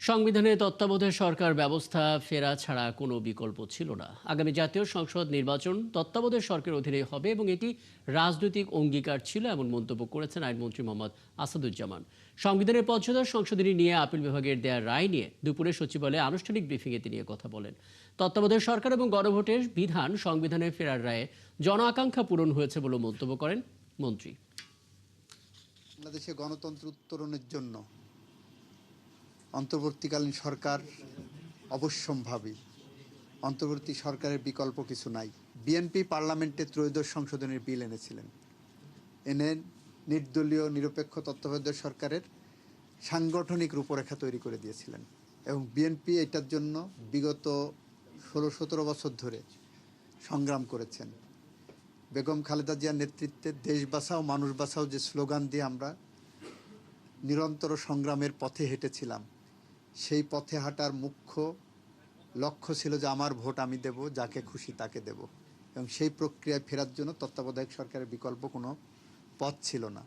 সংবিধানে তত্ত্বাবধায়ক সরকার ব্যবস্থা ফেরা ছাড়া কোনো বিকল্প ছিল না। আগামী জাতীয় সংসদ নির্বাচন তত্ত্বাবধায়ক সরকারের অধীনে হবে এবং এটি রাজনৈতিক অঙ্গীকার ছিল, এমন মন্তব্য করেছেন আইনমন্ত্রী মোহাম্মদ আসাদুজ্জামান। সংবিধানের পঞ্চদশ সংশোধনী নিয়ে আপিল বিভাগের দেয়া রায় নিয়ে দুপুরে সচিবালয়ে আনুষ্ঠানিক ব্রিফিংয়ে তিনি কথা বলেন। তত্ত্বাবধায়ক সরকার এবং গণভোটের বিধান সংবিধানে ফেরার রায়ে জন আকাঙ্ক্ষা পূরণ হয়েছে বলে মন্তব্য করেন মন্ত্রী। বাংলাদেশে গণতন্ত্র উত্তরণের জন্য অন্তর্বর্তীকালীন সরকার অবশ্যম্ভাবী। অন্তর্বর্তী সরকারের বিকল্প কিছু নাই। বিএনপি পার্লামেন্টে ত্রয়োদশ সংশোধনের বিল এনেছিলেন, এনে নির্দলীয় নিরপেক্ষ তত্ত্বাবধায়ক সরকারের সাংগঠনিক রূপরেখা তৈরি করে দিয়েছিলেন এবং বিএনপি এটার জন্য বিগত 16-17 বছর ধরে সংগ্রাম করেছেন। বেগম খালেদা জিয়ার নেতৃত্বে দেশ বাঁচাও মানুষ বাঁচাও যে স্লোগান দিয়ে আমরা নিরন্তর সংগ্রামের পথে হেঁটেছিলাম, সেই পথে হাঁটার মুখ্য লক্ষ্য ছিল যে আমার ভোট আমি দেব, যাকে খুশি তাকে দেব, এবং সেই প্রক্রিয়ায় ফেরার জন্য তত্ত্বাবধায়ক সরকারের বিকল্প কোনো পথ ছিল না।